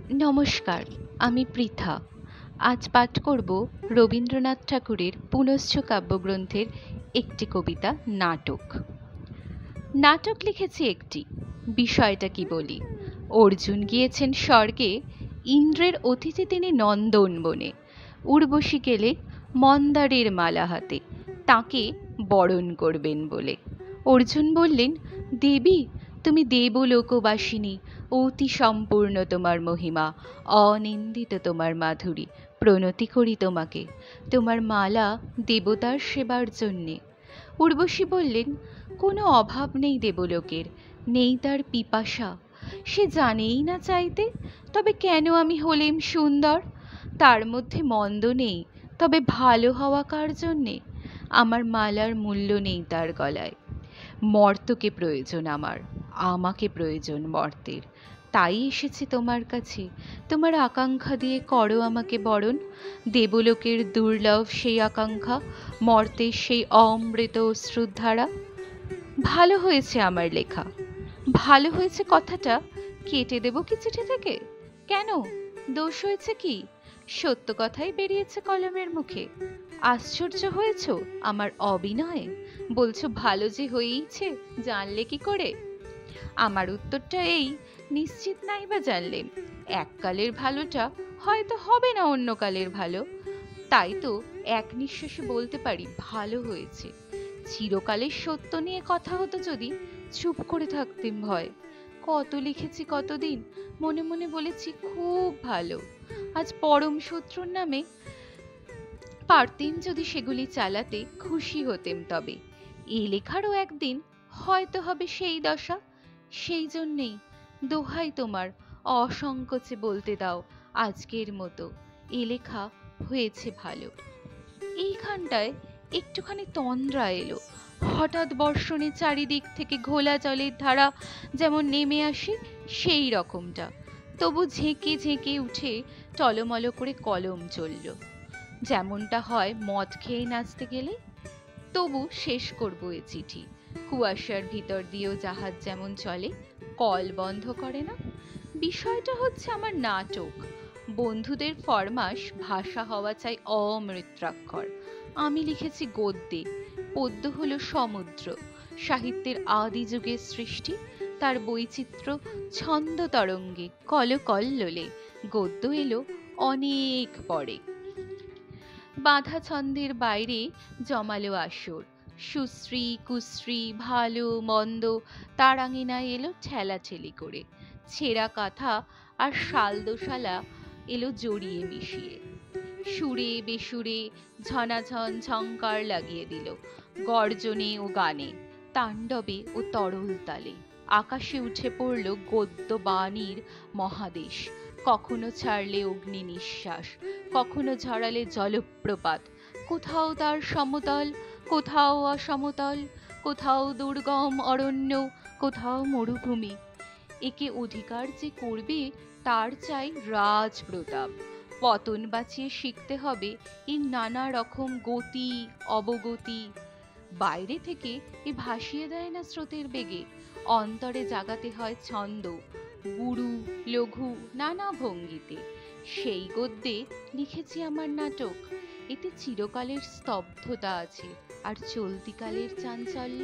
নমস্কার, আমি পৃথা। আজ পাঠ করব রবীন্দ্রনাথ ঠাকুরের পুনশ্চ কাব্যগ্রন্থের একটি কবিতা নাটক। নাটক লিখেছি একটি, বিষয়টা কি বলি। অর্জুন গিয়েছেন স্বর্গে, ইন্দ্রের অতিথি তিনি নন্দন বনে। উর্বশী গেলে মন্দারের মালা হাতে, তাকে বরণ করবেন বলে। অর্জুন বললেন, দেবী তুমি দেবলোকবাসিনী, অতি সম্পূর্ণ তোমার মহিমা, অনিন্দিত তোমার মাধুরী, প্রণতি করি তোমাকে, তোমার মালা দেবতার সেবার জন্যে। উর্বশী বললেন, কোনো অভাব নেই দেবলোকের, নেই তার পিপাসা, সে জানেই না চাইতে, তবে কেন আমি হলেম সুন্দর। তার মধ্যে মন্দ নেই, তবে ভালো হওয়া কার জন্যে? আমার মালার মূল্য নেই তার গলায়। মর্তকে প্রয়োজন আমার, আমাকে প্রয়োজন মর্তের, তাই এসেছি তোমার কাছে, তোমার আকাঙ্ক্ষা দিয়ে করো আমাকে বরণ। দেবলোকের দুর্লভ সেই আকাঙ্ক্ষা, মর্তের সেই অমৃত অশ্রুধারা। ভালো হয়েছে আমার লেখা, ভালো হয়েছে কথাটা কেটে দেব কি চিঠি থেকে? কেন, দোষ হয়েছে কি? সত্য কথাই বেরিয়েছে কলমের মুখে। আশ্চর্য হয়েছ আমার অবিনয়ে, বলছো ভালো যে হয়েইছে, জানলে কি করে? আমার উত্তরটা এই, নিশ্চিত নাই বা জানলেম, এককালের ভালোটা হয়তো হবে না অন্য কালের ভালো, তাই তো এক নিঃশ্বাসে বলতে পারি ভালো হয়েছে। চিরকালের সত্য নিয়ে কথা হতো যদি, চুপ করে থাকতেম ভয়। কত লিখেছি কতদিন, মনে মনে বলেছি খুব ভালো। আজ পরম শত্রুর নামে পারতেম যদি সেগুলি চালাতে, খুশি হতেম তবে। এই লেখারও একদিন হয়তো হবে সেই দশা। সেই জন্যেই দোহাই তোমার, অসংকোচে বলতে দাও আজকের মতো, এ লেখা হয়েছে ভালো। এইখানটায় একটুখানি তন্দ্রা এলো। হঠাৎ বর্ষণে চারিদিক থেকে ঘোলা জলের ধারা যেমন নেমে আসে, সেই রকমটা। তবু ঝেঁকে ঝেঁকে উঠে টলমল করে কলম চলল, যেমনটা হয় মদ খেয়ে নাচতে গেলে। তবু শেষ করব এ চিঠি। কুয়াশার ভিতর দিয়েও জাহাজ যেমন চলে, কল বন্ধ করে না। বিষয়টা হচ্ছে আমার নাটক। বন্ধুদের ফরমাস ভাষা হওয়া চাই অমৃতাক্ষর। আমি লিখেছি গদ্যে, পদ্য হলো সমুদ্র, সাহিত্যের আদি যুগের সৃষ্টি, তার বৈচিত্র্য ছন্দ তরঙ্গে কলকল্লোলে। গদ্য এলো অনেক পরে, বাঁধা ছন্দের বাইরে জমালো আসর, সুশ্রী কুশ্রী ভালো মন্দ তার আঙিনায় এলো ঠেলাঠেলি করে। ছেঁড়া কাঁথা আর শাল দোশালা এলো জড়িয়ে মিশিয়ে, সুরে বেসুরে ঝনাঝন ঝংকার লাগিয়ে দিল, গর্জনে ও গানে, তাণ্ডবে ও তরল তালে। আকাশে উঠে পড়ল গদ্য বাণীর মহাদেশ, কখনো ছাড়লে অগ্নি নিঃশ্বাস, কখনো ঝরালে জলপ্রপাত। কোথাও তার সমতল, কোথাও অসমতল, কোথাও দুর্গম অরণ্য, কোথাও মরুভূমি। একে অধিকার যে করবে তার চাই রাজ প্রতাপ। পতন বাঁচিয়ে শিখতে হবে এই নানা রকম গতি অবগতি। বাইরে থেকে এ ভাসিয়ে দেয় না স্রোতের বেগে, অন্তরে জাগাতে হয় ছন্দ, গুরু লঘু নানা ভঙ্গিতে। সেই গদ্যে লিখেছি আমার নাটক। এতে চিরকালের স্তব্ধতা আছে আর চলতিকালের চাঞ্চল্য।